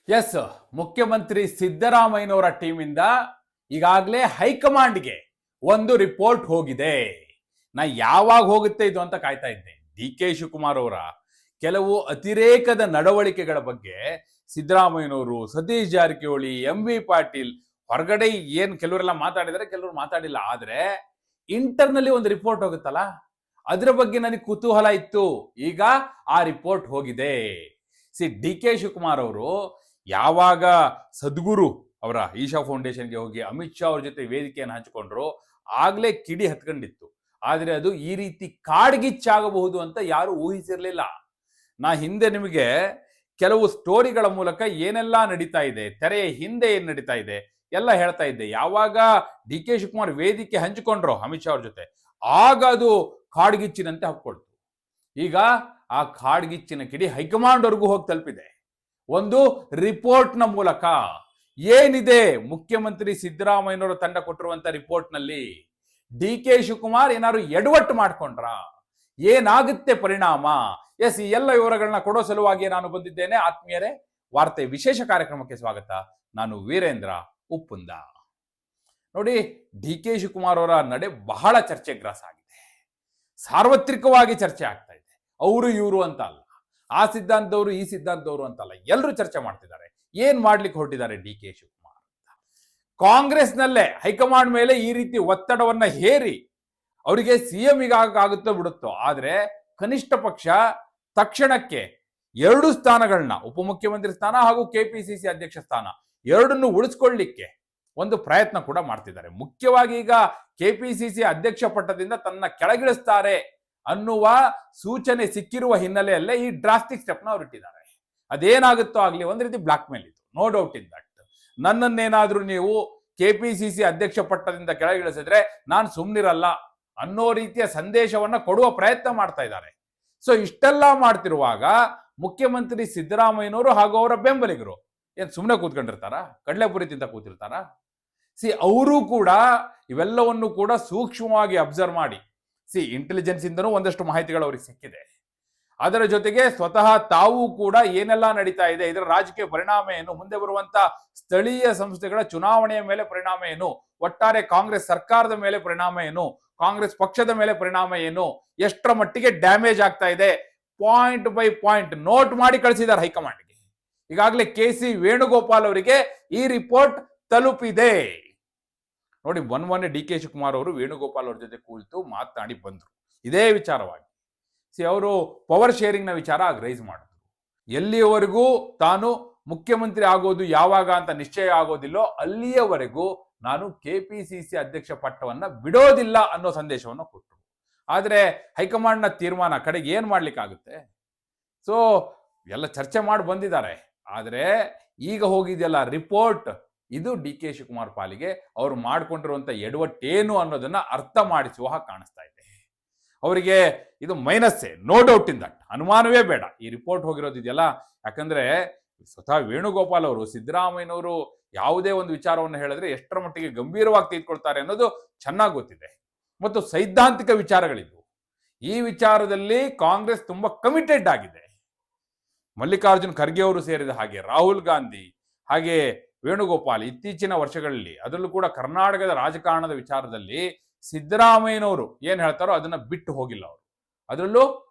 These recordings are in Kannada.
ಎಸ್, ಮುಖ್ಯಮಂತ್ರಿ ಸಿದ್ದರಾಮಯ್ಯನವರ ಟೀಮಿಂದ ಈಗಾಗಲೇ ಹೈಕಮಾಂಡ್ಗೆ ಒಂದು ರಿಪೋರ್ಟ್ ಹೋಗಿದೆ. ನಾ ಯಾವಾಗ ಹೋಗುತ್ತೆ ಇದು ಅಂತ ಕಾಯ್ತಾ ಇದ್ದೆ. ಡಿ ಕೆ ಶಿವಕುಮಾರ್ ಅವರ ಕೆಲವು ಅತಿರೇಕದ ನಡವಳಿಕೆಗಳ ಬಗ್ಗೆ ಸಿದ್ದರಾಮಯ್ಯನವರು, ಸತೀಶ್ ಜಾರಕಿಹೊಳಿ, ಎಂ ವಿ ಪಾಟೀಲ್ ಹೊರಗಡೆ ಏನ್ ಕೆಲವರೆಲ್ಲ ಮಾತಾಡಿದರೆ, ಕೆಲವರು ಮಾತಾಡಿಲ್ಲ. ಆದ್ರೆ ಇಂಟರ್ನಲ್ಲಿ ಒಂದು ರಿಪೋರ್ಟ್ ಹೋಗುತ್ತಲ್ಲ, ಅದರ ಬಗ್ಗೆ ನನಗೆ ಕುತೂಹಲ ಇತ್ತು. ಈಗ ಆ ರಿಪೋರ್ಟ್ ಹೋಗಿದೆ. ಡಿ ಕೆ ಶಿವಕುಮಾರ್ ಅವರು ಯಾವಾಗ ಸದ್ಗುರು ಅವರ ಈಶಾ ಫೌಂಡೇಶನ್ಗೆ ಹೋಗಿ ಅಮಿತ್ ಶಾ ಅವ್ರ ಜೊತೆ ವೇದಿಕೆಯನ್ನು ಹಂಚಿಕೊಂಡ್ರು, ಆಗ್ಲೇ ಕಿಡಿ ಹತ್ಕೊಂಡಿತ್ತು. ಆದ್ರೆ ಅದು ಈ ರೀತಿ ಕಾಡ್ಗಿಚ್ಚಾಗಬಹುದು ಅಂತ ಯಾರು ಊಹಿಸಿರ್ಲಿಲ್ಲ. ನಾ ಹಿಂದೆ ನಿಮಗೆ ಕೆಲವು ಸ್ಟೋರಿಗಳ ಮೂಲಕ ಏನೆಲ್ಲ ನಡೀತಾ ಇದೆ, ತೆರೆಯ ಹಿಂದೆ ಏನ್ ನಡೀತಾ ಇದೆ ಎಲ್ಲ ಹೇಳ್ತಾ ಇದ್ದೆ. ಯಾವಾಗ ಡಿ ಕೆ ಶಿವಕುಮಾರ್ ವೇದಿಕೆ ಹಂಚಿಕೊಂಡ್ರು ಅಮಿತ್ ಶಾ ಅವ್ರ ಜೊತೆ, ಆಗ ಅದು ಕಾಡ್ಗಿಚ್ಚಿನಂತೆ ಹಬ್ಕೊಳ್ತು. ಈಗ ಆ ಕಾಡ್ಗಿಚ್ಚಿನ ಕಿಡಿ ಹೈಕಮಾಂಡ್ ವರ್ಗೂ ಹೋಗಿ ತಲುಪಿದೆ. ಒಂದು ರಿಪೋರ್ಟ್ನ ಮೂಲಕ ಏನಿದೆ, ಮುಖ್ಯಮಂತ್ರಿ ಸಿದ್ದರಾಮಯ್ಯನವರ ತಂಡ ಕೊಟ್ಟಿರುವಂತ ರಿಪೋರ್ಟ್ ನಲ್ಲಿ ಡಿ ಕೆ ಶಿವಕುಮಾರ್ ಏನಾದ್ರು ಎಡವಟ್ಟು ಮಾಡ್ಕೊಂಡ್ರ, ಏನಾಗುತ್ತೆ ಪರಿಣಾಮ? ಎಸ್, ಈ ಎಲ್ಲ ವಿವರಗಳನ್ನ ಕೊಡೋ ಸಲುವಾಗಿ ನಾನು ಬಂದಿದ್ದೇನೆ. ಆತ್ಮೀಯರೇ, ವಾರ್ತೆ ವಿಶೇಷ ಕಾರ್ಯಕ್ರಮಕ್ಕೆ ಸ್ವಾಗತ. ನಾನು ವೀರೇಂದ್ರ ಉಪ್ಪುಂದ. ನೋಡಿ, ಡಿ ಕೆ ಶಿವಕುಮಾರ್ ಅವರ ನಡೆ ಬಹಳ ಚರ್ಚೆಗ್ರಾಸ ಆಗಿದೆ. ಸಾರ್ವತ್ರಿಕವಾಗಿ ಚರ್ಚೆ ಆಗ್ತಾ ಇದೆ. ಅವರು ಇವರು ಅಂತ ಅಲ್ಲ, ಆ ಸಿದ್ಧಾಂತದವರು ಈ ಸಿದ್ಧಾಂತದವರು ಅಂತಲ್ಲ, ಎಲ್ಲರೂ ಚರ್ಚೆ ಮಾಡ್ತಿದ್ದಾರೆ. ಏನ್ ಮಾಡ್ಲಿಕ್ಕೆ ಹೊರಟಿದ್ದಾರೆ ಡಿ ಕೆ ಶಿವಕುಮಾರ್ ಅಂತ. ಕಾಂಗ್ರೆಸ್ನಲ್ಲೇ ಹೈಕಮಾಂಡ್ ಮೇಲೆ ಈ ರೀತಿ ಒತ್ತಡವನ್ನ ಹೇರಿ ಅವರಿಗೆ ಸಿಎಂ ಆಗುತ್ತೋ ಬಿಡುತ್ತೋ, ಆದ್ರೆ ಕನಿಷ್ಠ ಪಕ್ಷ ತಕ್ಷಣಕ್ಕೆ 2 ಸ್ಥಾನಗಳನ್ನ, ಉಪಮುಖ್ಯಮಂತ್ರಿ ಸ್ಥಾನ ಹಾಗೂ ಕೆಪಿಸಿಸಿ ಅಧ್ಯಕ್ಷ ಸ್ಥಾನ ಎರಡನ್ನು ಉಳಿಸ್ಕೊಳ್ಳಿಕ್ಕೆ ಒಂದು ಪ್ರಯತ್ನ ಕೂಡ ಮಾಡ್ತಿದ್ದಾರೆ. ಮುಖ್ಯವಾಗಿ ಈಗ ಕೆಪಿಸಿಸಿ ಅಧ್ಯಕ್ಷ ಪಟ್ಟದಿಂದ ತನ್ನ ಕೆಳಗಿಳಿಸ್ತಾರೆ ಅನ್ನುವ ಸೂಚನೆ ಸಿಕ್ಕಿರುವ ಹಿನ್ನೆಲೆಯಲ್ಲೇ ಈ ಡ್ರಾಸ್ಟಿಕ್ ಸ್ಟೆಪ್ನ ಹೊರಟಿದ್ದಾರೆ. ಅದೇನಾಗುತ್ತೋ ಆಗ್ಲಿ, ಒಂದ್ ರೀತಿ ಬ್ಲಾಕ್ ಮೇಲ್ ಇದು, ನೋ ಡೌಟ್ ಇನ್ ದಟ್. ನನ್ನನ್ನೇನಾದ್ರೂ ನೀವು ಕೆಪಿಸಿಸಿ ಅಧ್ಯಕ್ಷ ಪಟ್ಟದಿಂದ ಕೆಳಗಿಳಿಸಿದ್ರೆ ನಾನು ಸುಮ್ನಿರಲ್ಲ ಅನ್ನೋ ರೀತಿಯ ಸಂದೇಶವನ್ನ ಕೊಡುವ ಪ್ರಯತ್ನ ಮಾಡ್ತಾ ಇದ್ದಾರೆ. ಸೊ ಇಷ್ಟೆಲ್ಲ ಮಾಡ್ತಿರುವಾಗ ಮುಖ್ಯಮಂತ್ರಿ ಸಿದ್ದರಾಮಯ್ಯನವರು ಹಾಗೂ ಅವರ ಬೆಂಬಲಿಗರು ಏನ್ ಸುಮ್ಮನೆ ಕೂತ್ಕೊಂಡಿರ್ತಾರ? ಕಡಲೆಪುರಿ ತಿಂತ ಕೂತಿರ್ತಾರ? ಅವರು ಕೂಡ ಇವೆಲ್ಲವನ್ನು ಕೂಡ ಸೂಕ್ಷ್ಮವಾಗಿ ಅಬ್ಸರ್ವ್ ಮಾಡಿ, ಇಂಟೆಲಿಜೆನ್ಸ್ ಇಂದನೂ ಒಂದಷ್ಟು ಮಾಹಿತಿಗಳು ಅವ್ರಿಗೆ ಸಿಕ್ಕಿದೆ. ಅದರ ಜೊತೆಗೆ ಸ್ವತಃ ತಾವು ಕೂಡ ಏನೆಲ್ಲ ನಡೀತಾ ಇದೆ, ಇದರ ರಾಜಕೀಯ ಪರಿಣಾಮ ಏನು, ಮುಂದೆ ಬರುವಂತ ಸ್ಥಳೀಯ ಸಂಸ್ಥೆಗಳ ಚುನಾವಣೆಯ ಮೇಲೆ ಪರಿಣಾಮ ಏನು, ಒಟ್ಟಾರೆ ಕಾಂಗ್ರೆಸ್ ಸರ್ಕಾರದ ಮೇಲೆ ಪರಿಣಾಮ ಏನು, ಕಾಂಗ್ರೆಸ್ ಪಕ್ಷದ ಮೇಲೆ ಪರಿಣಾಮ ಏನು, ಎಷ್ಟರ ಮಟ್ಟಿಗೆ ಡ್ಯಾಮೇಜ್ ಆಗ್ತಾ ಇದೆ, ಪಾಯಿಂಟ್ ಬೈ ಪಾಯಿಂಟ್ ನೋಟ್ ಮಾಡಿ ಕಳಿಸಿದ್ದಾರೆ ಹೈಕಮಾಂಡ್ಗೆ. ಈಗಾಗಲೇ ಕೆ.ಸಿ. ವೇಣುಗೋಪಾಲ್ ಅವರಿಗೆ ಈ ರಿಪೋರ್ಟ್ ತಲುಪಿದೆ. ನೋಡಿ, ಮೊನ್ನೆ ಡಿ ಕೆ ಶಿವಕುಮಾರ್ ಅವರು ವೇಣುಗೋಪಾಲ್ ಅವ್ರ ಜೊತೆ ಕೂತು ಮಾತನಾಡಿ ಬಂದ್ರು ಇದೇ ವಿಚಾರವಾಗಿ. ಅವರು ಪವರ್ ಶೇರಿಂಗ್ ನ ವಿಚಾರ ರೈಸ್ ಮಾಡಿದ್ರು. ಎಲ್ಲಿಯವರೆಗೂ ತಾನು ಮುಖ್ಯಮಂತ್ರಿ ಆಗೋದು ಯಾವಾಗ ಅಂತ ನಿಶ್ಚಯ ಆಗೋದಿಲ್ಲೋ ಅಲ್ಲಿಯವರೆಗೂ ನಾನು ಕೆಪಿಸಿಸಿ ಅಧ್ಯಕ್ಷ ಪಟ್ಟವನ್ನ ಬಿಡೋದಿಲ್ಲ ಅನ್ನೋ ಸಂದೇಶವನ್ನು ಕೊಟ್ಟರು. ಆದ್ರೆ ಹೈಕಮಾಂಡ್ ನ ತೀರ್ಮಾನ ಕಡೆಗೆ ಏನ್ ಮಾಡ್ಲಿಕ್ಕಾಗುತ್ತೆ? ಸೊ ಎಲ್ಲ ಚರ್ಚೆ ಮಾಡಿ ಬಂದಿದ್ದಾರೆ. ಆದ್ರೆ ಈಗ ಹೋಗಿದೆಯಲ್ಲ ರಿಪೋರ್ಟ್, ಇದು ಡಿ ಕೆ ಶಿವಕುಮಾರ್ ಪಾಲಿಗೆ ಅವರು ಮಾಡ್ಕೊಂಡಿರುವಂತ ಎಡವಟ್ಟೇನು ಅನ್ನೋದನ್ನ ಅರ್ಥ ಮಾಡಿಸುವ ಹಾಗೆ ಕಾಣಿಸ್ತಾ ಇದೆ. ಅವರಿಗೆ ಇದು ಮೈನಸ್ಸೇ, ನೋ ಡೌಟ್ ಇನ್ ದಟ್, ಅನುಮಾನವೇ ಬೇಡ. ಈ ರಿಪೋರ್ಟ್ ಹೋಗಿರೋದಿದೆಯಲ್ಲ, ಯಾಕಂದ್ರೆ ಸ್ವತಃ ವೇಣುಗೋಪಾಲ್ ಅವರು ಸಿದ್ದರಾಮಯ್ಯನವರು ಯಾವುದೇ ಒಂದು ವಿಚಾರವನ್ನು ಹೇಳಿದ್ರೆ ಎಷ್ಟರ ಮಟ್ಟಿಗೆ ಗಂಭೀರವಾಗಿ ತೆಗೆದುಕೊಳ್ತಾರೆ ಅನ್ನೋದು ಚೆನ್ನಾಗಿ ಗೊತ್ತಿದೆ. ಮತ್ತು ಸೈದ್ಧಾಂತಿಕ ವಿಚಾರಗಳಿದ್ವು. ಈ ವಿಚಾರದಲ್ಲಿ ಕಾಂಗ್ರೆಸ್ ತುಂಬಾ ಕಮಿಟೆಡ್ ಆಗಿದೆ. ಮಲ್ಲಿಕಾರ್ಜುನ್ ಖರ್ಗೆ ಅವರು ಸೇರಿದ ಹಾಗೆ, ರಾಹುಲ್ ಗಾಂಧಿ ಹಾಗೆ ವೇಣುಗೋಪಾಲ್ ಇತ್ತೀಚಿನ ವರ್ಷಗಳಲ್ಲಿ, ಅದರಲ್ಲೂ ಕೂಡ ಕರ್ನಾಟಕದ ರಾಜಕಾರಣದ ವಿಚಾರದಲ್ಲಿ ಸಿದ್ದರಾಮಯ್ಯನವರು ಏನ್ ಹೇಳ್ತಾರೋ ಅದನ್ನ ಬಿಟ್ಟು ಹೋಗಿಲ್ಲ ಅವರು. ಅದರಲ್ಲೂ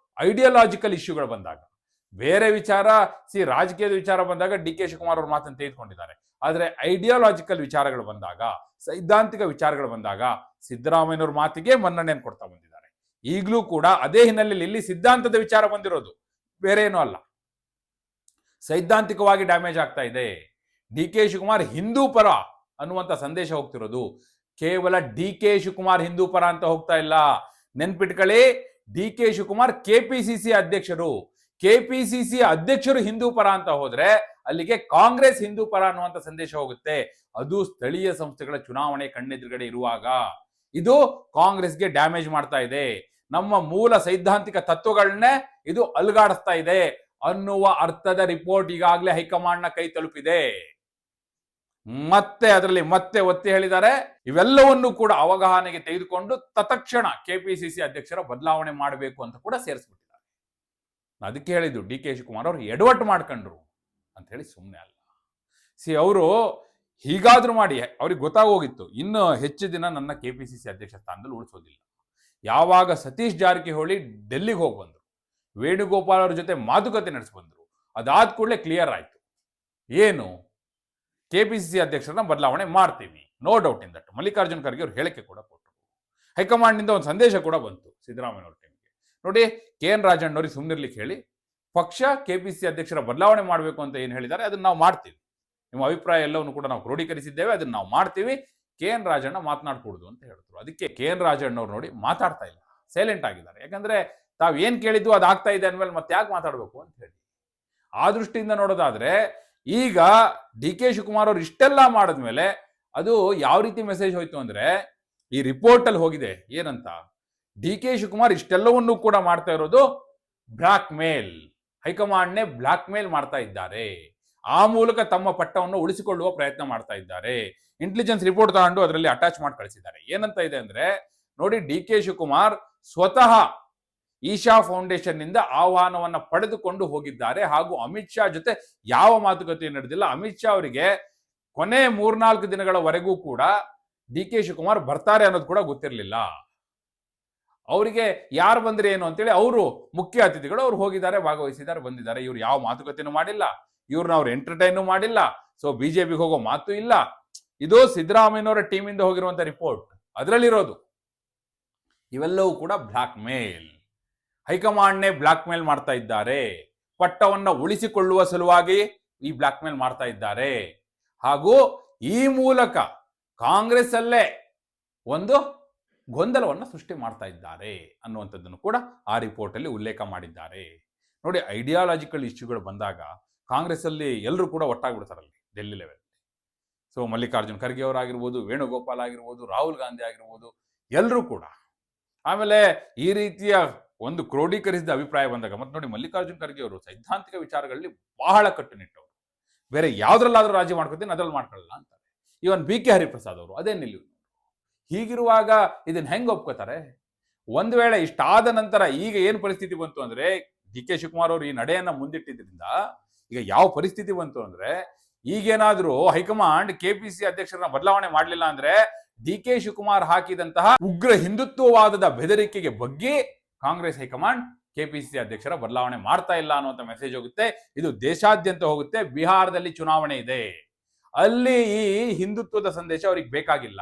ಐಡಿಯಾಲಜಿಕಲ್ ಇಶ್ಯೂಗಳು ಬಂದಾಗ, ಬೇರೆ ವಿಚಾರ ರಾಜಕೀಯದ ವಿಚಾರ ಬಂದಾಗ ಡಿ ಕೆ ಶಿವಕುಮಾರ್ ಅವ್ರ ಮಾತನ್ನು ತೆಗೆದುಕೊಂಡಿದ್ದಾರೆ. ಆದ್ರೆ ಐಡಿಯಾಲಜಿಕಲ್ ವಿಚಾರಗಳು ಬಂದಾಗ, ಸೈದ್ಧಾಂತಿಕ ವಿಚಾರಗಳು ಬಂದಾಗ ಸಿದ್ದರಾಮಯ್ಯನವ್ರ ಮಾತಿಗೆ ಮನ್ನಣೆಯನ್ನು ಕೊಡ್ತಾ ಬಂದಿದ್ದಾರೆ. ಈಗಲೂ ಕೂಡ ಅದೇ ಹಿನ್ನೆಲೆಯಲ್ಲಿ ಇಲ್ಲಿ ಸಿದ್ಧಾಂತದ ವಿಚಾರ ಬಂದಿರೋದು, ಬೇರೆ ಏನೂ ಅಲ್ಲ. ಸೈದ್ಧಾಂತಿಕವಾಗಿ ಡ್ಯಾಮೇಜ್ ಆಗ್ತಾ ಇದೆ. ಡಿ ಕೆ ಶಿವಕುಮಾರ್ ಹಿಂದೂ ಪರ ಅನ್ನುವಂತ ಸಂದೇಶ ಹೋಗ್ತಿರೋದು. ಕೇವಲ ಡಿ ಕೆ ಶಿವಕುಮಾರ್ ಹಿಂದೂ ಪರ ಅಂತ ಹೋಗ್ತಾ ಇಲ್ಲ. ನೆನ್ಪಿಟ್ಕೊಳ್ಳಿ, ಡಿ ಕೆ ಶಿವಕುಮಾರ್ ಕೆಪಿಸಿಸಿ ಅಧ್ಯಕ್ಷರು. ಕೆಪಿಸಿಸಿ ಅಧ್ಯಕ್ಷರು ಹಿಂದೂ ಪರ ಅಂತ ಹೋದ್ರೆ ಅಲ್ಲಿಗೆ ಕಾಂಗ್ರೆಸ್ ಹಿಂದೂ ಪರ ಅನ್ನುವಂತ ಸಂದೇಶ ಹೋಗುತ್ತೆ. ಅದು ಸ್ಥಳೀಯ ಸಂಸ್ಥೆಗಳ ಚುನಾವಣೆ ಕಣ್ಣೆದುರುಗಡೆ ಇರುವಾಗ ಇದು ಕಾಂಗ್ರೆಸ್ಗೆ ಡ್ಯಾಮೇಜ್ ಮಾಡ್ತಾ ಇದೆ. ನಮ್ಮ ಮೂಲ ಸೈದ್ಧಾಂತಿಕ ತತ್ವಗಳನ್ನೇ ಇದು ಅಲುಗಾಡಿಸ್ತಾ ಇದೆ ಅನ್ನುವ ಅರ್ಥದ ರಿಪೋರ್ಟ್ ಈಗಾಗಲೇ ಹೈಕಮಾಂಡ್ ನ ಕೈ ತಲುಪಿದೆ. ಅದರಲ್ಲಿ ಮತ್ತೆ ಒತ್ತಿ ಹೇಳಿದ್ದಾರೆ, ಇವೆಲ್ಲವನ್ನು ಕೂಡ ಅವಗಾಹನೆಗೆ ತೆಗೆದುಕೊಂಡು ತತ್ಕ್ಷಣ ಕೆಪಿಸಿಸಿ ಅಧ್ಯಕ್ಷರ ಬದಲಾವಣೆ ಮಾಡಬೇಕು ಅಂತ ಕೂಡ ಸೇರಿಸ್ಬಿಟ್ಟಿದ್ದಾರೆ. ಅದಕ್ಕೆ ಹೇಳಿದ್ದು ಡಿ ಕೆ ಶಿವಕುಮಾರ್ ಅವರು ಎಡವಟ್ಟು ಮಾಡ್ಕೊಂಡ್ರು ಅಂತ ಹೇಳಿ ಸುಮ್ಮನೆ ಅಲ್ಲ. ಅವರು ಹೀಗಾದ್ರೂ ಮಾಡಿ ಅವ್ರಿಗೆ ಗೊತ್ತಾಗೋಗಿತ್ತು ಇನ್ನು ಹೆಚ್ಚು ದಿನ ನನ್ನ ಕೆಪಿಸಿಸಿ ಅಧ್ಯಕ್ಷ ಸ್ಥಾನದಲ್ಲಿ ಉಳಿಸೋದಿಲ್ಲ. ಯಾವಾಗ ಸತೀಶ್ ಜಾರಕಿಹೊಳಿ ಡೆಲ್ಲಿಗೆ ಹೋಗಿ ಬಂದರು, ವೇಣುಗೋಪಾಲ್ ಅವ್ರ ಜೊತೆ ಮಾತುಕತೆ ನಡೆಸ್ಬಂದ್ರು, ಅದಾದ ಕೂಡಲೇ ಕ್ಲಿಯರ್ ಆಯ್ತು ಏನು, ಕೆಪಿಸಿಸಿ ಅಧ್ಯಕ್ಷರನ್ನ ಬದಲಾವಣೆ ಮಾಡ್ತೀವಿ, no doubt in that. Mallikarjun Kharge ಅವರು ಹೇಳಿಕೆ ಕೂಡ ಕೊಟ್ಟರು. ಹೈಕಮಾಂಡ್ನಿಂದ ಒಂದು ಸಂದೇಶ ಕೂಡ ಬಂತು ಸಿದ್ದರಾಮಯ್ಯ ಅವ್ರ ಟೀಮ್ಗೆ. ನೋಡಿ, ಕೆ ಎನ್ ರಾಜಣ್ಣವ್ರಿಗೆ ಸುಮ್ಮನಿರ್ಲಿಕ್ಕೆ ಹೇಳಿ, ಪಕ್ಷ ಕೆಪಿಸಿಸಿ ಅಧ್ಯಕ್ಷರ ಬದಲಾವಣೆ ಮಾಡಬೇಕು ಅಂತ ಏನು ಹೇಳಿದ್ದಾರೆ ಅದನ್ನ ನಾವು ಮಾಡ್ತೀವಿ, ನಿಮ್ಮ ಅಭಿಪ್ರಾಯ ಎಲ್ಲವನ್ನು ಕೂಡ ನಾವು ಕ್ರೋಢೀಕರಿಸಿದ್ದೇವೆ, ಅದನ್ನ ನಾವು ಮಾಡ್ತೀವಿ, ಕೆ ಎನ್ ರಾಜಣ್ಣ ಮಾತನಾಡ್ಕೊಡುದು ಅಂತ ಹೇಳಿದ್ರು. ಅದಕ್ಕೆ ಕೆ ಎನ್ ರಾಜಣ್ಣವ್ರು ನೋಡಿ ಮಾತಾಡ್ತಾ ಇಲ್ಲ, ಸೈಲೆಂಟ್ ಆಗಿದ್ದಾರೆ. ಯಾಕಂದ್ರೆ ತಾವ್ ಏನ್ ಕೇಳಿದ್ದು ಅದಾಗ್ತಾ ಇದೆ ಅಂದ್ಮೇಲೆ ಮತ್ತೆ ಯಾಕೆ ಮಾತಾಡ್ಬೇಕು ಅಂತ ಹೇಳಿ. ಆ ದೃಷ್ಟಿಯಿಂದ ನೋಡೋದಾದ್ರೆ ಈಗ ಡಿ ಕೆ ಶಿವಕುಮಾರ್ ಅವರು ಇಷ್ಟೆಲ್ಲ ಮಾಡಿದ್ಮೇಲೆ ಅದು ಯಾವ ರೀತಿ ಮೆಸೇಜ್ ಹೋಯ್ತು ಅಂದ್ರೆ, ಈ ರಿಪೋರ್ಟ್ ಅಲ್ಲಿ ಹೋಗಿದೆ ಏನಂತ, ಡಿ ಕೆ ಶಿವಕುಮಾರ್ ಇಷ್ಟೆಲ್ಲವನ್ನೂ ಕೂಡ ಮಾಡ್ತಾ ಇರೋದು ಬ್ಲಾಕ್ ಮೇಲ್, ಹೈಕಮಾಂಡ್ನೇ ಬ್ಲಾಕ್ ಮೇಲ್ ಮಾಡ್ತಾ ಇದ್ದಾರೆ, ಆ ಮೂಲಕ ತಮ್ಮ ಪಟ್ಟವನ್ನು ಉಳಿಸಿಕೊಳ್ಳುವ ಪ್ರಯತ್ನ ಮಾಡ್ತಾ ಇದ್ದಾರೆ. ಇಂಟೆಲಿಜೆನ್ಸ್ ರಿಪೋರ್ಟ್ ತಗೊಂಡು ಅದರಲ್ಲಿ ಅಟ್ಯಾಚ್ ಮಾಡಿ ಕಳಿಸಿದ್ದಾರೆ. ಏನಂತ ಇದೆ ಅಂದ್ರೆ, ನೋಡಿ, ಡಿ ಕೆ ಶಿವಕುಮಾರ್ ಸ್ವತಃ ಈಶಾ ಫೌಂಡೇಶನ್ ನಿಂದ ಆಹ್ವಾನವನ್ನ ಪಡೆದುಕೊಂಡು ಹೋಗಿದ್ದಾರೆ, ಹಾಗೂ ಅಮಿತ್ ಶಾ ಜೊತೆ ಯಾವ ಮಾತುಕತೆ ನಡೆದಿಲ್ಲ. ಅಮಿತ್ ಶಾ ಅವರಿಗೆ ಕೊನೆ 3-4 ದಿನಗಳವರೆಗೂ ಕೂಡ ಡಿ ಕೆ ಶಿವಕುಮಾರ್ ಬರ್ತಾರೆ ಅನ್ನೋದು ಕೂಡ ಗೊತ್ತಿರಲಿಲ್ಲ. ಅವರಿಗೆ ಯಾರು ಬಂದ್ರೆ ಏನು ಅಂತೇಳಿ ಅವರು ಮುಖ್ಯ ಅತಿಥಿಗಳು, ಅವ್ರು ಹೋಗಿದ್ದಾರೆ, ಭಾಗವಹಿಸಿದ್ದಾರೆ, ಬಂದಿದ್ದಾರೆ. ಇವ್ರು ಯಾವ ಮಾತುಕತೆನೂ ಮಾಡಿಲ್ಲ, ಇವ್ರನ್ನ ಅವ್ರು ಎಂಟರ್ಟೈನ್ ಮಾಡಿಲ್ಲ. ಸೊ ಬಿಜೆಪಿಗೆ ಹೋಗೋ ಮಾತು ಇಲ್ಲ. ಇದು ಸಿದ್ದರಾಮಯ್ಯನವರ ಟೀಮ್ ಇಂದ ಹೋಗಿರುವಂತ ರಿಪೋರ್ಟ್, ಅದರಲ್ಲಿರೋದು. ಇವೆಲ್ಲವೂ ಕೂಡ ಬ್ಲಾಕ್ ಮೇಲ್, ಹೈಕಮಾಂಡ್ನೇ ಬ್ಲಾಕ್ ಮೇಲ್ ಮಾಡ್ತಾ ಇದ್ದಾರೆ, ಪಟ್ಟವನ್ನ ಉಳಿಸಿಕೊಳ್ಳುವ ಸಲುವಾಗಿ ಈ ಬ್ಲಾಕ್ ಮೇಲ್ ಮಾಡ್ತಾ ಇದ್ದಾರೆ, ಹಾಗೂ ಈ ಮೂಲಕ ಕಾಂಗ್ರೆಸ್ ಅಲ್ಲೇ ಒಂದು ಗೊಂದಲವನ್ನು ಸೃಷ್ಟಿ ಮಾಡ್ತಾ ಇದ್ದಾರೆ ಅನ್ನುವಂಥದ್ದನ್ನು ಕೂಡ ಆ ರಿಪೋರ್ಟ್ ಅಲ್ಲಿ ಉಲ್ಲೇಖ ಮಾಡಿದ್ದಾರೆ. ನೋಡಿ, ಐಡಿಯಾಲಜಿಕಲ್ ಇಶ್ಯೂಗಳು ಬಂದಾಗ ಕಾಂಗ್ರೆಸ್ ಅಲ್ಲಿ ಎಲ್ಲರೂ ಕೂಡ ಒಟ್ಟಾಗ್ಬಿಡ್ತಾರಲ್ಲಿ ಡೆಲ್ಲಿ ಲೆವೆಲ್. ಸೊ ಮಲ್ಲಿಕಾರ್ಜುನ್ ಖರ್ಗೆ ಅವರಾಗಿರ್ಬೋದು, ವೇಣುಗೋಪಾಲ್ ಆಗಿರ್ಬೋದು, ರಾಹುಲ್ ಗಾಂಧಿ ಆಗಿರ್ಬೋದು, ಎಲ್ಲರೂ ಕೂಡ. ಆಮೇಲೆ ಈ ರೀತಿಯ ಒಂದು ಕ್ರೋಢೀಕರಿಸಿದ ಅಭಿಪ್ರಾಯ ಬಂದಾಗ ಮತ್ತೆ ನೋಡಿ, ಮಲ್ಲಿಕಾರ್ಜುನ್ ಖರ್ಗೆ ಅವರು ಸೈದ್ಧಾಂತಿಕ ವಿಚಾರಗಳಲ್ಲಿ ಬಹಳ ಕಟ್ಟುನಿಟ್ಟವರು. ಬೇರೆ ಯಾವ್ದ್ರಲ್ಲಾದ್ರೂ ರಾಜಿ ಮಾಡ್ಕೊತೀನಿ, ಅದ್ರಲ್ಲಿ ಮಾಡ್ಕೊಳ್ಳಲ್ಲ ಅಂತಾರೆ. ಇವನ್ ಬಿ ಕೆ ಹರಿಪ್ರಸಾದ್ ಅವರು ಅದೇ ನಿಲ್ಲುವು. ಹೀಗಿರುವಾಗ ಇದನ್ನ ಹೆಂಗ್ ಒಪ್ಕೋತಾರೆ? ಒಂದ್ ವೇಳೆ ಇಷ್ಟಾದ ನಂತರ ಈಗ ಏನ್ ಪರಿಸ್ಥಿತಿ ಬಂತು ಅಂದ್ರೆ, ಡಿ ಕೆ ಶಿವಕುಮಾರ್ ಅವರು ಈ ನಡೆಯನ್ನ ಮುಂದಿಟ್ಟಿದ್ರಿಂದ ಈಗ ಯಾವ ಪರಿಸ್ಥಿತಿ ಬಂತು ಅಂದ್ರೆ, ಈಗೇನಾದ್ರೂ ಹೈಕಮಾಂಡ್ ಕೆಪಿಸಿ ಅಧ್ಯಕ್ಷರನ್ನ ಬದಲಾವಣೆ ಮಾಡಲಿಲ್ಲ ಅಂದ್ರೆ ಡಿ ಕೆ ಶಿವಕುಮಾರ್ ಹಾಕಿದಂತಹ ಉಗ್ರ ಹಿಂದುತ್ವವಾದದ ಬೆದರಿಕೆಗೆ ಬಗ್ಗಿ ಕಾಂಗ್ರೆಸ್ ಹೈಕಮಾಂಡ್ ಕೆಪಿಸಿಸಿ ಅಧ್ಯಕ್ಷರ ಬದಲಾವಣೆ ಮಾಡ್ತಾ ಇಲ್ಲ ಅನ್ನುವಂಥ ಮೆಸೇಜ್ ಹೋಗುತ್ತೆ. ಇದು ದೇಶಾದ್ಯಂತ ಹೋಗುತ್ತೆ. ಬಿಹಾರದಲ್ಲಿ ಚುನಾವಣೆ ಇದೆ, ಅಲ್ಲಿ ಈ ಹಿಂದುತ್ವದ ಸಂದೇಶ ಅವ್ರಿಗೆ ಬೇಕಾಗಿಲ್ಲ.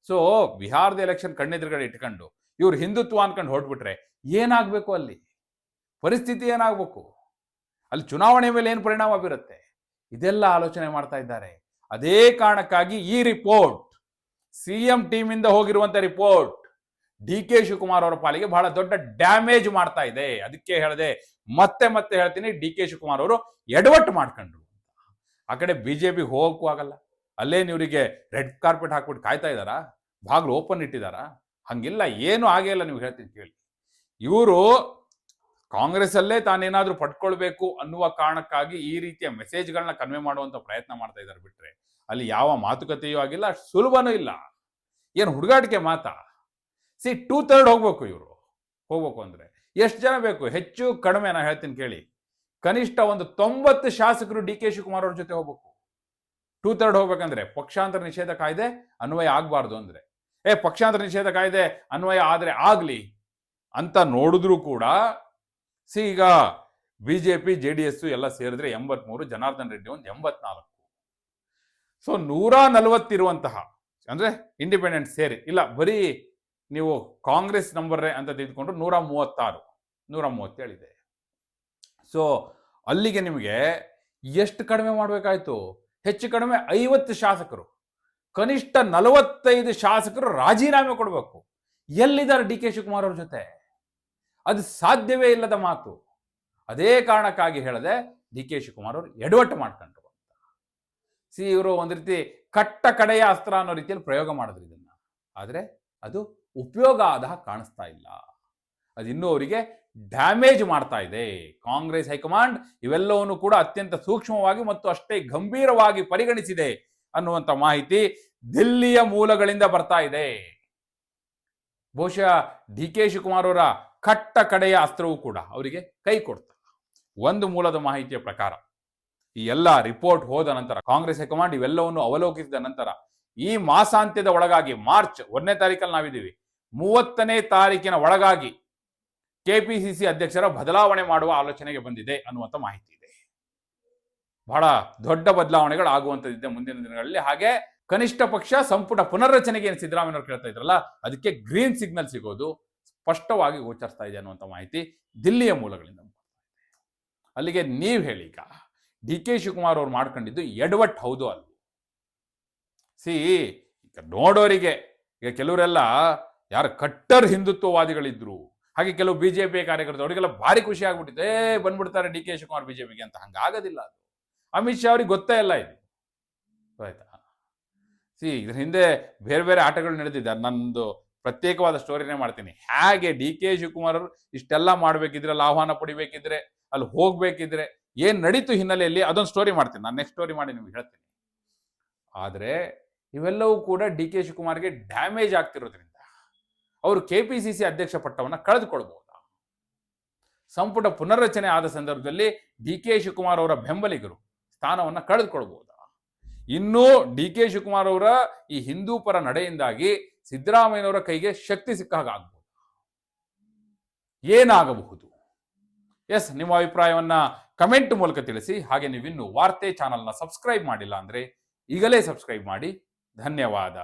ಸೊ ಬಿಹಾರದ ಎಲೆಕ್ಷನ್ ಕಣ್ಣೆದುರುಗಡೆ ಇಟ್ಕೊಂಡು ಇವ್ರು ಹಿಂದುತ್ವ ಅನ್ಕೊಂಡು ಹೊರಟ್ಬಿಟ್ರೆ ಏನಾಗ್ಬೇಕು, ಅಲ್ಲಿ ಪರಿಸ್ಥಿತಿ ಏನಾಗ್ಬೇಕು, ಅಲ್ಲಿ ಚುನಾವಣೆ ಮೇಲೆ ಏನು ಪರಿಣಾಮ ಬೀರುತ್ತೆ, ಇದೆಲ್ಲ ಆಲೋಚನೆ ಮಾಡ್ತಾ ಇದ್ದಾರೆ. ಅದೇ ಕಾರಣಕ್ಕಾಗಿ ಈ ರಿಪೋರ್ಟ್, ಸಿಎಂ ಟೀಮ್ ಇಂದ ಹೋಗಿರುವಂತ ರಿಪೋರ್ಟ್, ಡಿ ಕೆ ಶಿವಕುಮಾರ್ ಅವರ ಪಾಲಿಗೆ ಬಹಳ ದೊಡ್ಡ ಡ್ಯಾಮೇಜ್ ಮಾಡ್ತಾ ಇದೆ. ಅದಕ್ಕೆ ಹೇಳಿದೆ, ಮತ್ತೆ ಮತ್ತೆ ಹೇಳ್ತೀನಿ, ಡಿ ಕೆ ಶಿವಕುಮಾರ್ ಅವರು ಎಡವಟ್ಟು ಮಾಡ್ಕೊಂಡ್ರು. ಆ ಕಡೆ ಬಿಜೆಪಿ ಹೋಗಕ್ಕೂ ಆಗಲ್ಲ, ಅಲ್ಲೇನು ಇವರಿಗೆ ರೆಡ್ ಕಾರ್ಪೆಟ್ ಹಾಕ್ಬಿಟ್ಟು ಕಾಯ್ತಾ ಇದ್ದಾರಾ, ಬಾಗ್ಲು ಓಪನ್ ಇಟ್ಟಿದಾರಾ? ಹಂಗಿಲ್ಲ, ಏನು ಆಗೇ ಇಲ್ಲ. ನೀವು ಹೇಳ್ತೀನಿ ಕೇಳಿ, ಇವರು ಕಾಂಗ್ರೆಸ್ ಅಲ್ಲೇ ತಾನೇನಾದ್ರೂ ಪಡ್ಕೊಳ್ಬೇಕು ಅನ್ನುವ ಕಾರಣಕ್ಕಾಗಿ ಈ ರೀತಿಯ ಮೆಸೇಜ್ಗಳನ್ನ ಕನ್ವೆ ಮಾಡುವಂತ ಪ್ರಯತ್ನ ಮಾಡ್ತಾ ಇದ್ದಾರೆ. ಬಿಟ್ರೆ ಅಲ್ಲಿ ಯಾವ ಮಾತುಕತೆಯೂ ಆಗಿಲ್ಲ, ಸುಲಭನೂ ಇಲ್ಲ. ಏನು ಹುಡುಗಾಟಿಕೆ ಮಾತಾ? 2/3 ಹೋಗ್ಬೇಕು. ಇವರು ಹೋಗ್ಬೇಕು ಅಂದ್ರೆ ಎಷ್ಟು ಜನ ಬೇಕು? ಹೆಚ್ಚು ಕಡಿಮೆ ನಾ ಹೇಳ್ತೀನಿ ಕೇಳಿ, ಕನಿಷ್ಠ ಒಂದು 90 ಶಾಸಕರು ಡಿ ಕೆ ಶಿವಕುಮಾರ್ ಅವ್ರ ಜೊತೆ ಹೋಗ್ಬೇಕು. 2/3 ಹೋಗ್ಬೇಕಂದ್ರೆ ಪಕ್ಷಾಂತರ ನಿಷೇಧ ಕಾಯ್ದೆ ಅನ್ವಯ ಆಗ್ಬಾರ್ದು ಅಂದ್ರೆ, ಪಕ್ಷಾಂತರ ನಿಷೇಧ ಕಾಯ್ದೆ ಅನ್ವಯ ಆದ್ರೆ ಆಗ್ಲಿ ಅಂತ ನೋಡಿದ್ರು ಕೂಡ ಈಗ ಬಿಜೆಪಿ ಜೆಡಿಎಸ್ ಎಲ್ಲ ಸೇರಿದ್ರೆ 83, ಜನಾರ್ದನ್ ರೆಡ್ಡಿ ಒಂದು 84. ಸೊ 140 ಇರುವಂತಹ, ಅಂದ್ರೆ ಇಂಡಿಪೆಂಡೆಂಟ್ ಸೇರಿ ಇಲ್ಲ, ಬರೀ ನೀವು ಕಾಂಗ್ರೆಸ್ ನಂಬರ್ ಅಂತ ತೆಗೆದುಕೊಂಡು 136, 137 ಇದೆ. ಸೊ ಅಲ್ಲಿಗೆ ನಿಮಗೆ ಎಷ್ಟು ಕಡಿಮೆ ಮಾಡಬೇಕಾಯ್ತು? ಹೆಚ್ಚು ಕಡಿಮೆ 50 ಶಾಸಕರು, ಕನಿಷ್ಠ 45 ಶಾಸಕರು ರಾಜೀನಾಮೆ ಕೊಡಬೇಕು. ಎಲ್ಲಿದ್ದಾರೆ ಡಿ ಕೆ ಶಿವಕುಮಾರ್ ಅವ್ರ ಜೊತೆ? ಅದು ಸಾಧ್ಯವೇ ಇಲ್ಲದ ಮಾತು. ಅದೇ ಕಾರಣಕ್ಕಾಗಿ ಹೇಳದೆ, ಡಿ ಕೆ ಶಿವಕುಮಾರ್ ಅವರು ಎಡವಟ್ಟು ಮಾಡ್ಕೊಂಡ್ರು ಅಂತ. ಇವರು ಒಂದ್ ರೀತಿ ಕಟ್ಟ ಕಡೆಯ ಅಸ್ತ್ರ ಅನ್ನೋ ರೀತಿಯಲ್ಲಿ ಪ್ರಯೋಗ ಮಾಡಿದ್ರು ಇದನ್ನ. ಆದ್ರೆ ಅದು ಉಪಯೋಗ ಆದ ಕಾಣಿಸ್ತಾ ಇಲ್ಲ, ಅದು ಇನ್ನೂ ಅವರಿಗೆ ಡ್ಯಾಮೇಜ್ ಮಾಡ್ತಾ ಇದೆ. ಕಾಂಗ್ರೆಸ್ ಹೈಕಮಾಂಡ್ ಇವೆಲ್ಲವನ್ನು ಕೂಡ ಅತ್ಯಂತ ಸೂಕ್ಷ್ಮವಾಗಿ ಮತ್ತು ಅಷ್ಟೇ ಗಂಭೀರವಾಗಿ ಪರಿಗಣಿಸಿದೆ ಅನ್ನುವಂಥ ಮಾಹಿತಿ ದಿಲ್ಲಿಯ ಮೂಲಗಳಿಂದ ಬರ್ತಾ ಇದೆ. ಬಹುಶಃ ಡಿ ಕೆ ಶಿವಕುಮಾರ್ ಅವರ ಕಟ್ಟ ಕಡೆಯ ಅಸ್ತ್ರವೂ ಕೂಡ ಅವರಿಗೆ ಕೈ ಕೊಡ್ತಾರೆ. ಒಂದು ಮೂಲದ ಮಾಹಿತಿಯ ಪ್ರಕಾರ ಈ ಎಲ್ಲ ರಿಪೋರ್ಟ್ ಹೋದ ನಂತರ ಕಾಂಗ್ರೆಸ್ ಹೈಕಮಾಂಡ್ ಇವೆಲ್ಲವನ್ನು ಅವಲೋಕಿಸಿದ ನಂತರ ಈ ಮಾಸಾಂತ್ಯದ ಒಳಗಾಗಿ ಮಾರ್ಚ್ 1ನೇ ತಾರೀಕಲ್ಲಿ ನಾವಿದ್ದೀವಿ, 30ನೇ ತಾರೀಕಿನ ಒಳಗಾಗಿ ಕೆಪಿಸಿಸಿ ಅಧ್ಯಕ್ಷರ ಬದಲಾವಣೆ ಮಾಡುವ ಆಲೋಚನೆಗೆ ಬಂದಿದೆ ಅನ್ನುವಂಥ ಮಾಹಿತಿ ಇದೆ. ಬಹಳ ದೊಡ್ಡ ಬದಲಾವಣೆಗಳು ಆಗುವಂತದ್ದಿದೆ ಮುಂದಿನ ದಿನಗಳಲ್ಲಿ. ಹಾಗೆ ಕನಿಷ್ಠ ಪಕ್ಷ ಸಂಪುಟ ಪುನರ್ರಚನೆಗೆ ಏನು ಸಿದ್ದರಾಮಯ್ಯವರು ಕೇಳ್ತಾ ಇದ್ರಲ್ಲ, ಅದಕ್ಕೆ ಗ್ರೀನ್ ಸಿಗ್ನಲ್ ಸಿಗೋದು ಸ್ಪಷ್ಟವಾಗಿ ಗೋಚರಿಸ್ತಾ ಇದೆ ಅನ್ನುವಂಥ ಮಾಹಿತಿ ದಿಲ್ಲಿಯ ಮೂಲಗಳಿಂದ. ಅಲ್ಲಿಗೆ ನೀವು ಹೇಳಿ, ಈಗ ಡಿ ಕೆ ಶಿವಕುಮಾರ್ ಅವ್ರು ಮಾಡ್ಕೊಂಡಿದ್ದು ಎಡವಟ್ ಹೌದು ಅಲ್ವ? ಈಗ ನೋಡೋರಿಗೆ, ಈಗ ಕೆಲವರೆಲ್ಲ ಯಾರು ಕಟ್ಟರ್ ಹಿಂದುತ್ವವಾದಿಗಳಿದ್ರು, ಹಾಗೆ ಕೆಲವು ಬಿಜೆಪಿ ಕಾರ್ಯಕರ್ತರು, ಅವರಿಗೆಲ್ಲ ಭಾರಿ ಖುಷಿ ಆಗ್ಬಿಟ್ಟಿದೆ, ಬಂದ್ಬಿಡ್ತಾರೆ ಡಿ ಕೆ ಶಿವಕುಮಾರ್ ಬಿಜೆಪಿಗೆ ಅಂತ. ಹಂಗಾಗೋದಿಲ್ಲ. ಅದು ಅಮಿತ್ ಶಾ ಅವ್ರಿಗೆ ಗೊತ್ತೇ ಇಲ್ಲ ಇದು, ಆಯ್ತಾ? ಇದ್ರ ಹಿಂದೆ ಬೇರೆ ಬೇರೆ ಆಟಗಳು ನಡೆದಿದೆ. ನಂದು ಪ್ರತ್ಯೇಕವಾದ ಸ್ಟೋರಿನೇ ಮಾಡ್ತೀನಿ. ಹೇಗೆ ಡಿ ಕೆ ಶಿವಕುಮಾರ್ ಅವರು ಇಷ್ಟೆಲ್ಲ ಮಾಡ್ಬೇಕಿದ್ರೆ, ಅಲ್ಲಿ ಆಹ್ವಾನ ಪಡಿಬೇಕಿದ್ರೆ, ಅಲ್ಲಿ ಹೋಗ್ಬೇಕಿದ್ರೆ ಏನ್ ನಡೀತು ಹಿನ್ನೆಲೆಯಲ್ಲಿ, ಅದೊಂದು ಸ್ಟೋರಿ ಮಾಡ್ತೀನಿ ನಾನು. ನೆಕ್ಸ್ಟ್ ಸ್ಟೋರಿ ಮಾಡಿ ನಿಮ್ಗೆ ಹೇಳ್ತೀನಿ. ಆದ್ರೆ ಇವೆಲ್ಲವೂ ಕೂಡ ಡಿ ಕೆ ಶಿವಕುಮಾರ್ಗೆ ಡ್ಯಾಮೇಜ್ ಆಗ್ತಿರೋದ್ರಿಂದ ಅವರು ಕೆಪಿಸಿಸಿ ಅಧ್ಯಕ್ಷ ಪಟ್ಟವನ್ನು ಕಳೆದುಕೊಳ್ಬಹುದಾ? ಸಂಪುಟ ಪುನರ್ರಚನೆ ಆದ ಸಂದರ್ಭದಲ್ಲಿ ಡಿ ಕೆ ಶಿವಕುಮಾರ್ ಅವರ ಬೆಂಬಲಿಗರು ಸ್ಥಾನವನ್ನು ಕಳೆದುಕೊಳ್ಬಹುದಾ? ಇನ್ನೂ ಡಿ ಕೆ ಶಿವಕುಮಾರ್ ಅವರ ಈ ಹಿಂದೂ ಪರ ನಡೆಯಿಂದಾಗಿ ಸಿದ್ದರಾಮಯ್ಯನವರ ಕೈಗೆ ಶಕ್ತಿ ಸಿಕ್ಕ ಹಾಗಾಗಬಹುದು. ಏನಾಗಬಹುದು? ಎಸ್, ನಿಮ್ಮ ಅಭಿಪ್ರಾಯವನ್ನ ಕಮೆಂಟ್ ಮೂಲಕ ತಿಳಿಸಿ. ಹಾಗೆ ನೀವಿನ್ನು ವಾರ್ತೆ ಚಾನಲ್ನ ಸಬ್ಸ್ಕ್ರೈಬ್ ಮಾಡಿಲ್ಲ ಅಂದ್ರೆ ಈಗಲೇ ಸಬ್ಸ್ಕ್ರೈಬ್ ಮಾಡಿ. ಧನ್ಯವಾದ.